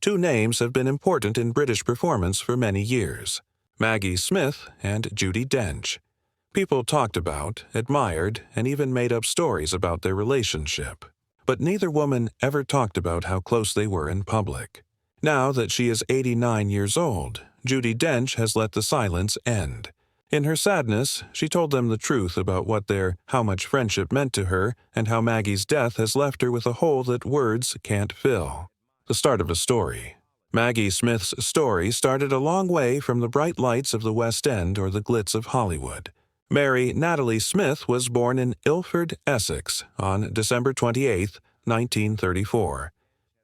Two names have been important in British performance for many years: Maggie Smith and Judi Dench. People talked about, admired, and even made up stories about their relationship. But neither woman ever talked about how close they were in public. Now that she is 89 years old, Judi Dench has let the silence end. In her sadness, she told them the truth about how much friendship meant to her and how Maggie's death has left her with a hole that words can't fill. The start of a story. Maggie Smith's story started a long way from the bright lights of the West End or the glitz of Hollywood. Mary Natalie Smith was born in Ilford, Essex, on December 28, 1934.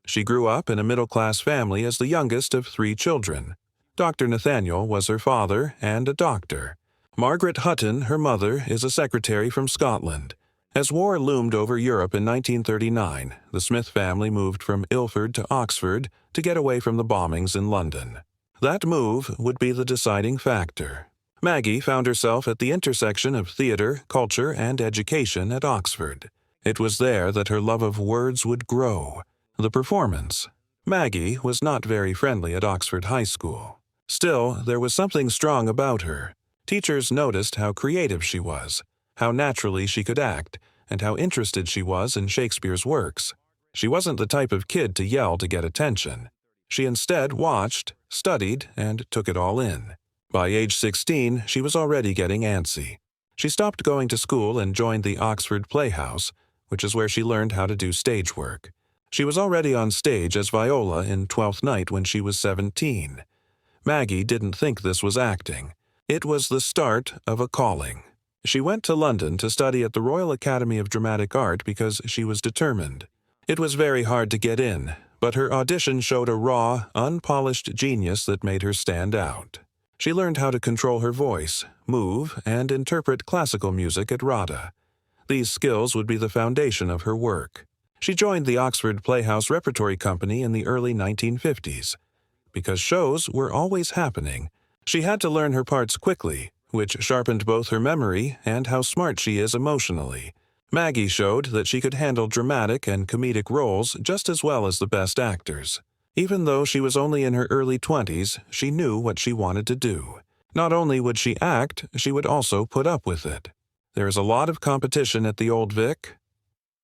She grew up in a middle-class family as the youngest of 3 children. Dr. Nathaniel was her father and a doctor. Margaret Hutton, her mother, is a secretary from Scotland. As war loomed over Europe in 1939, the Smith family moved from Ilford to Oxford to get away from the bombings in London. That move would be the deciding factor. Maggie found herself at the intersection of theater, culture, and education at Oxford. It was there that her love of words would grow. The performance. Maggie was not very friendly at Oxford High School. Still, there was something strong about her. Teachers noticed how creative she was, how naturally she could act, and how interested she was in Shakespeare's works. She wasn't the type of kid to yell to get attention. She instead watched, studied, and took it all in. By age 16, she was already getting antsy. She stopped going to school and joined the Oxford Playhouse, which is where she learned how to do stage work. She was already on stage as Viola in Twelfth Night when she was 17. Maggie didn't think this was acting. It was the start of a calling. She went to London to study at the Royal Academy of Dramatic Art because she was determined. It was very hard to get in, but her audition showed a raw, unpolished genius that made her stand out. She learned how to control her voice, move, and interpret classical music at RADA. These skills would be the foundation of her work. She joined the Oxford Playhouse Repertory Company in the early 1950s. Because shows were always happening, she had to learn her parts quickly, which sharpened both her memory and how smart she is emotionally. Maggie showed that she could handle dramatic and comedic roles just as well as the best actors. Even though she was only in her early 20s, she knew what she wanted to do. Not only would she act, she would also put up with it. There is a lot of competition at the Old Vic.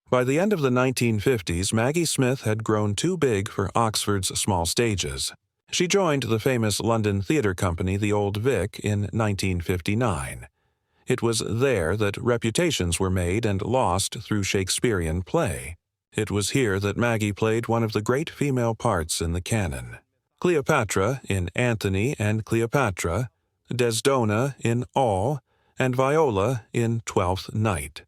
By the end of the 1950s, Maggie Smith had grown too big for Oxford's small stages. She joined the famous London theatre company, the Old Vic, in 1959. It was there that reputations were made and lost through Shakespearean play. It was here that Maggie played one of the great female parts in the canon. Cleopatra in Antony and Cleopatra, Desdemona in All, and Viola in Twelfth Night.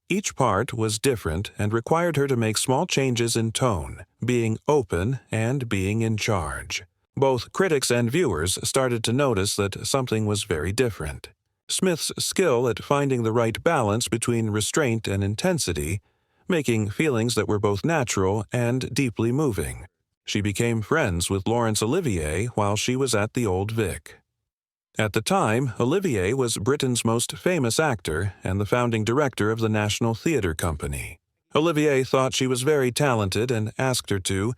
Each part was different and required her to make small changes in tone, being open and being in charge. Both critics and viewers started to notice that something was very different. Smith's skill at finding the right balance between restraint and intensity, making feelings that were both natural and deeply moving. She became friends with Laurence Olivier while she was at the Old Vic. At the time, Olivier was Britain's most famous actor and the founding director of the National Theatre Company. Olivier thought she was very talented and asked her to.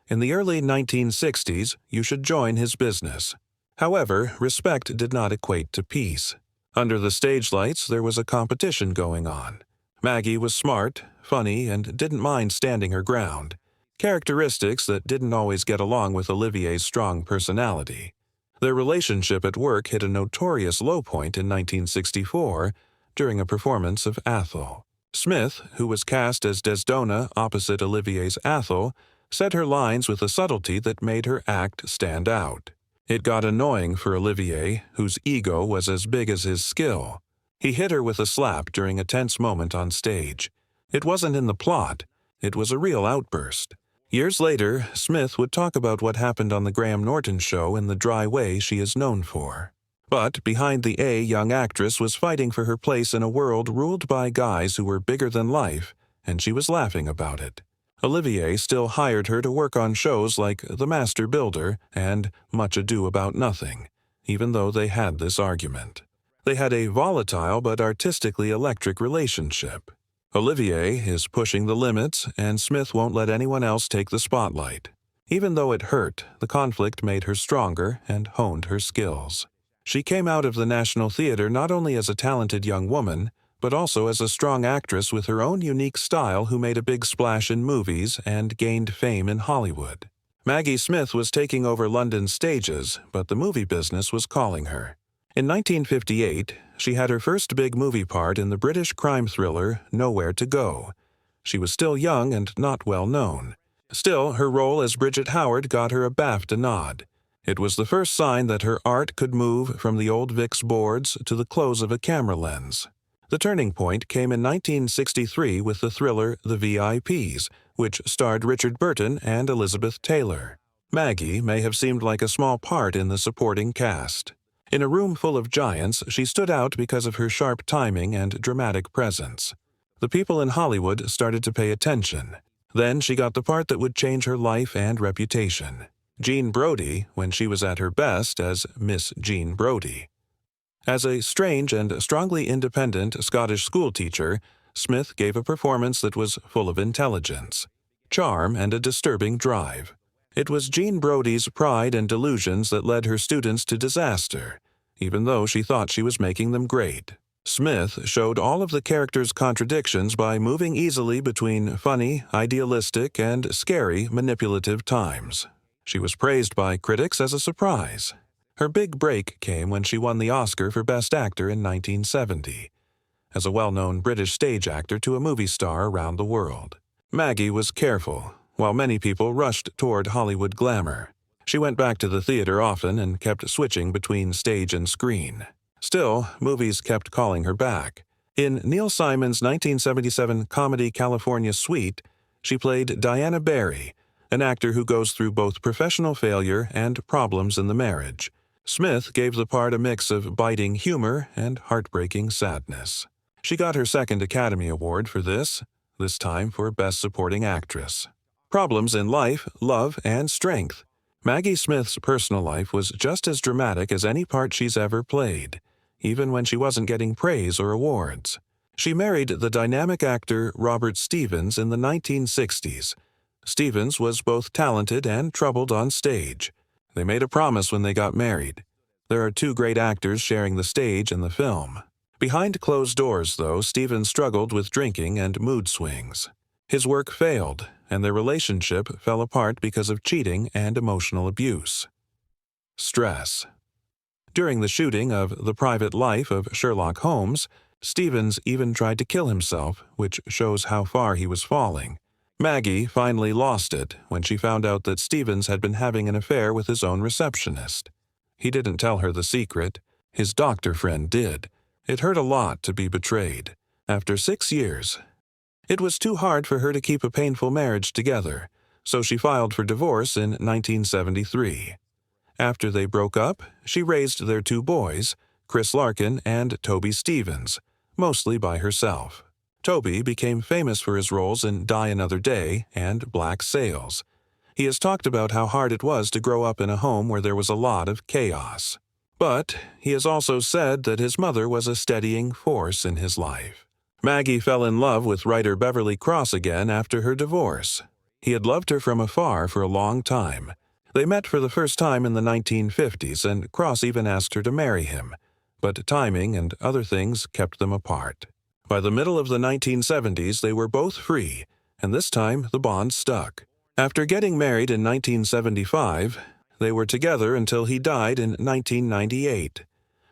In the early 1960s, you should join his business. However, respect did not equate to peace. Under the stage lights, there was a competition going on. Maggie was smart, funny, and didn't mind standing her ground, characteristics that didn't always get along with Olivier's strong personality. Their relationship at work hit a notorious low point in 1964 during a performance of Athol. Smith, who was cast as Desdemona opposite Olivier's Athol, said her lines with a subtlety that made her act stand out. It got annoying for Olivier, whose ego was as big as his skill. He hit her with a slap during a tense moment on stage. It wasn't in the plot. It was a real outburst. Years later, Smith would talk about what happened on the Graham Norton show in the dry way she is known for. But behind the young actress was fighting for her place in a world ruled by guys who were bigger than life, and she was laughing about it. Olivier still hired her to work on shows like The Master Builder and Much Ado About Nothing, even though they had this argument. They had a volatile but artistically electric relationship. Olivier is pushing the limits, and Smith won't let anyone else take the spotlight. Even though it hurt, the conflict made her stronger and honed her skills. She came out of the National Theater not only as a talented young woman, but also as a strong actress with her own unique style who made a big splash in movies and gained fame in Hollywood. Maggie Smith was taking over London's stages, but the movie business was calling her. In 1958, she had her first big movie part in the British crime thriller Nowhere to Go. She was still young and not well known. Still, her role as Bridget Howard got her a BAFTA nod. It was the first sign that her art could move from the old Vicks boards to the close of a camera lens. The turning point came in 1963 with the thriller The VIPs, which starred Richard Burton and Elizabeth Taylor. Maggie may have seemed like a small part in the supporting cast. In a room full of giants, she stood out because of her sharp timing and dramatic presence. The people in Hollywood started to pay attention. Then she got the part that would change her life and reputation. Jean Brodie, when she was at her best as Miss Jean Brodie. As a strange and strongly independent Scottish schoolteacher, Smith gave a performance that was full of intelligence, charm, and a disturbing drive. It was Jean Brodie's pride and delusions that led her students to disaster, even though she thought she was making them great. Smith showed all of the characters' contradictions by moving easily between funny, idealistic, and scary, manipulative times. She was praised by critics as a surprise. Her big break came when she won the Oscar for Best Actor in 1970, as a well-known British stage actor to a movie star around the world. Maggie was careful, while many people rushed toward Hollywood glamour. She went back to the theater often and kept switching between stage and screen. Still, movies kept calling her back. In Neil Simon's 1977 comedy California Suite, she played Diana Barry, an actor who goes through both professional failure and problems in the marriage. Smith gave the part a mix of biting humor and heartbreaking sadness. She got her second Academy Award for this time for Best Supporting Actress. Problems in life, love, and strength. Maggie Smith's personal life was just as dramatic as any part she's ever played, even when she wasn't getting praise or awards. She married the dynamic actor Robert Stevens in the 1960s. Stevens was both talented and troubled on stage. They made a promise when they got married. There are two great actors sharing the stage in the film. Behind closed doors, though, Stevens struggled with drinking and mood swings. His work failed, and their relationship fell apart because of cheating and emotional abuse. Stress. During the shooting of The Private Life of Sherlock Holmes, Stevens even tried to kill himself, which shows how far he was falling. Maggie finally lost it when she found out that Stevens had been having an affair with his own receptionist. He didn't tell her the secret. His doctor friend did. It hurt a lot to be betrayed. After 6 years, it was too hard for her to keep a painful marriage together, so she filed for divorce in 1973. After they broke up, she raised their two boys, Chris Larkin and Toby Stevens, mostly by herself. Toby became famous for his roles in Die Another Day and Black Sails. He has talked about how hard it was to grow up in a home where there was a lot of chaos. But he has also said that his mother was a steadying force in his life. Maggie fell in love with writer Beverly Cross again after her divorce. He had loved her from afar for a long time. They met for the first time in the 1950s, and Cross even asked her to marry him. But timing and other things kept them apart. By the middle of the 1970s, they were both free, and this time the bond stuck. After getting married in 1975, they were together until he died in 1998.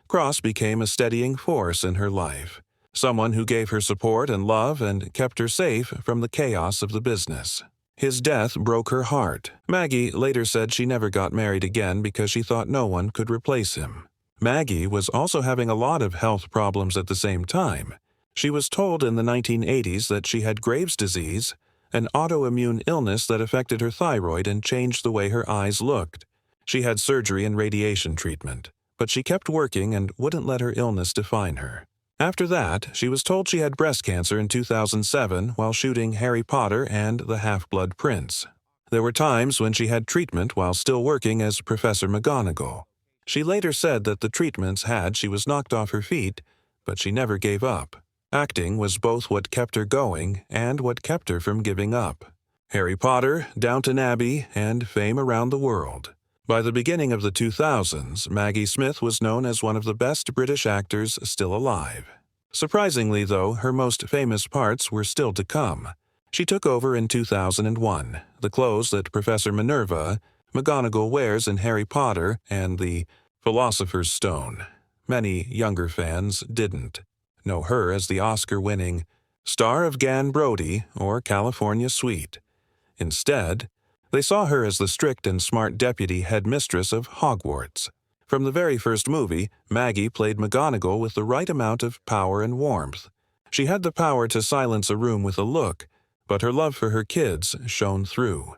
Cross became a steadying force in her life, someone who gave her support and love and kept her safe from the chaos of the business. His death broke her heart. Maggie later said she never got married again because she thought no one could replace him. Maggie was also having a lot of health problems at the same time. She was told in the 1980s that she had Graves' disease, an autoimmune illness that affected her thyroid and changed the way her eyes looked. She had surgery and radiation treatment, but she kept working and wouldn't let her illness define her. After that, she was told she had breast cancer in 2007 while shooting Harry Potter and the Half-Blood Prince. There were times when she had treatment while still working as Professor McGonagall. She later said that the treatments had she was knocked off her feet, but she never gave up. Acting was both what kept her going and what kept her from giving up. Harry Potter, Downton Abbey, and fame around the world. By the beginning of the 2000s, Maggie Smith was known as one of the best British actors still alive. Surprisingly, though, her most famous parts were still to come. She took over in 2001, the clothes that Professor Minerva, McGonagall wears in Harry Potter, and the Philosopher's Stone. Many younger fans didn't know her as the Oscar-winning star of Gan Brody or California Suite. Instead, they saw her as the strict and smart deputy headmistress of Hogwarts. From the very first movie, Maggie played McGonagall with the right amount of power and warmth. She had the power to silence a room with a look, but her love for her kids shone through.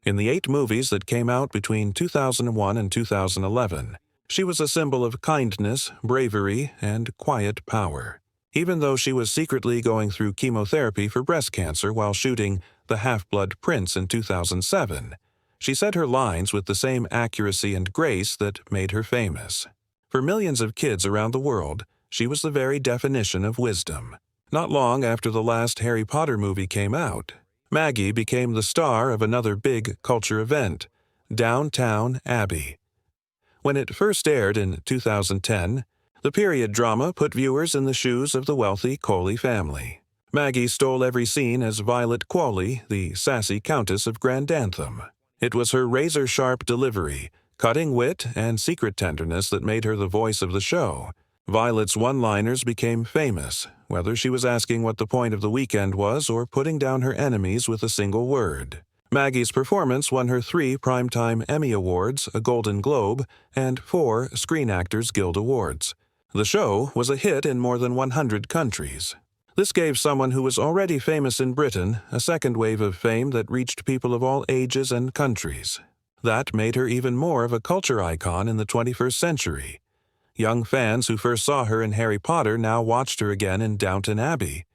In the 8 movies that came out between 2001 and 2011, she was a symbol of kindness, bravery, and quiet power. Even though she was secretly going through chemotherapy for breast cancer while shooting The Half-Blood Prince in 2007, she said her lines with the same accuracy and grace that made her famous. For millions of kids around the world, she was the very definition of wisdom. Not long after the last Harry Potter movie came out, Maggie became the star of another big culture event, Downton Abbey. When it first aired in 2010, the period drama put viewers in the shoes of the wealthy Coley family. Maggie stole every scene as Violet Qualley, the sassy Countess of Grandantham. It was her razor-sharp delivery, cutting wit, and secret tenderness that made her the voice of the show. Violet's one-liners became famous, whether she was asking what the point of the weekend was or putting down her enemies with a single word. Maggie's performance won her 3 Primetime Emmy Awards, a Golden Globe, and 4 Screen Actors Guild Awards. The show was a hit in more than 100 countries. This gave someone who was already famous in Britain a second wave of fame that reached people of all ages and countries. That made her even more of a culture icon in the 21st century. Young fans who first saw her in Harry Potter now watched her again in Downton Abbey.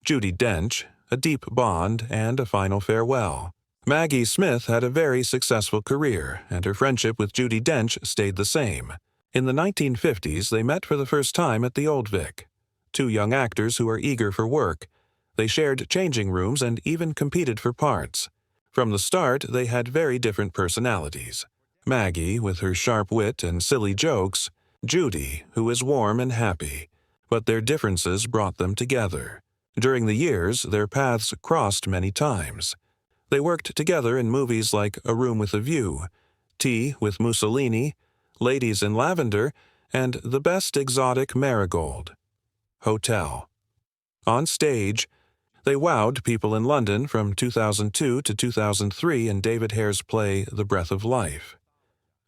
Judi Dench, A Deep Bond, and A Final Farewell. Maggie Smith had a very successful career, and her friendship with Judi Dench stayed the same. In the 1950s, they met for the first time at the Old Vic. 2 young actors who were eager for work. They shared changing rooms and even competed for parts. From the start, they had very different personalities. Maggie, with her sharp wit and silly jokes, Judi, who is warm and happy. But their differences brought them together. During the years, their paths crossed many times. They worked together in movies like A Room with a View, Tea with Mussolini, Ladies in Lavender, and The Best Exotic Marigold. Hotel. On stage, they wowed people in London from 2002 to 2003 in David Hare's play The Breath of Life.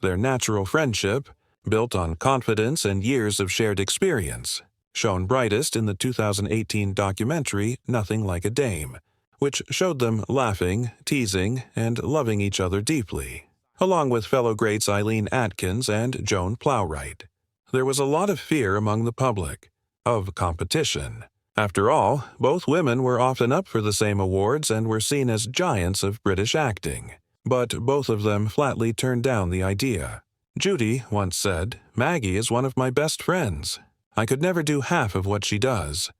Their natural friendship, built on confidence and years of shared experience, shone brightest in the 2018 documentary Nothing Like a Dame, which showed them laughing, teasing, and loving each other deeply, along with fellow greats Eileen Atkins and Joan Plowright. There was a lot of fear among the public, of competition. After all, both women were often up for the same awards and were seen as giants of British acting. But both of them flatly turned down the idea. Judi once said, "Maggie is one of my best friends. I could never do half of what she does."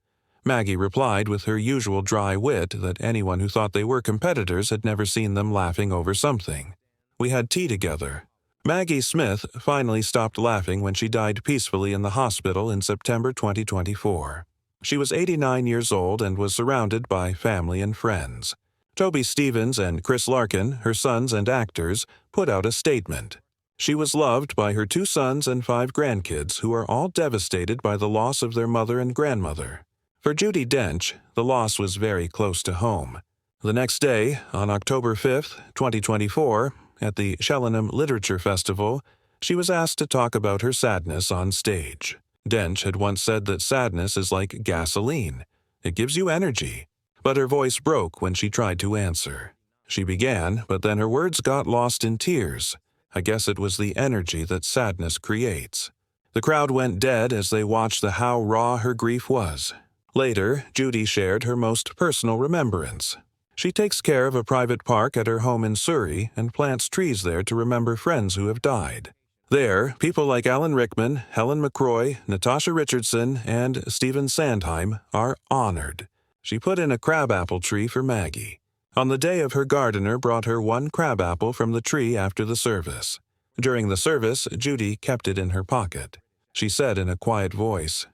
Maggie replied with her usual dry wit that anyone who thought they were competitors had never seen them laughing over something. "We had tea together." Maggie Smith finally stopped laughing when she died peacefully in the hospital in September 2024. She was 89 years old and was surrounded by family and friends. Toby Stephens and Chris Larkin, her sons and actors, put out a statement. She was loved by her 2 sons and 5 grandkids who are all devastated by the loss of their mother and grandmother. For Judi Dench, the loss was very close to home. The next day, on October 5, 2024, at the Cheltenham Literature Festival, she was asked to talk about her sadness on stage. Dench had once said that sadness is like gasoline. It gives you energy. But her voice broke when she tried to answer. She began, but then her words got lost in tears. I guess it was the energy that sadness creates. The crowd went dead as they watched how raw her grief was. Later, Judi shared her most personal remembrance. She takes care of a private park at her home in Surrey and plants trees there to remember friends who have died. There, people like Alan Rickman, Helen McCroy, Natasha Richardson, and Stephen Sondheim are honored. She put in a crabapple tree for Maggie. On the day of her gardener brought her one crabapple from the tree after the service. During the service, Judi kept it in her pocket. She said in a quiet voice,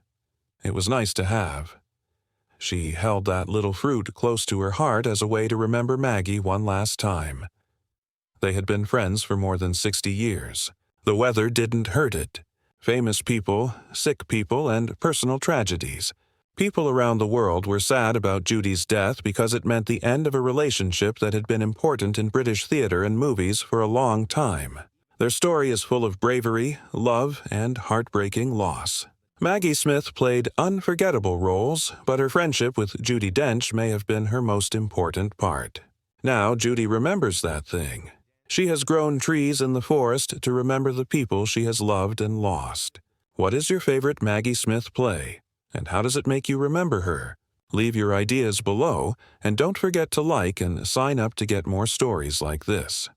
"It was nice to have." She held that little fruit close to her heart as a way to remember Maggie one last time. They had been friends for more than 60 years. The weather didn't hurt it. Famous people, sick people, and personal tragedies. People around the world were sad about Judi's death because it meant the end of a relationship that had been important in British theater and movies for a long time. Their story is full of bravery, love, and heartbreaking loss. Maggie Smith played unforgettable roles, but her friendship with Judi Dench may have been her most important part. Now Judi remembers that thing. She has grown trees in the forest to remember the people she has loved and lost. What is your favorite Maggie Smith play? And how does it make you remember her? Leave your ideas below, and don't forget to like and sign up to get more stories like this.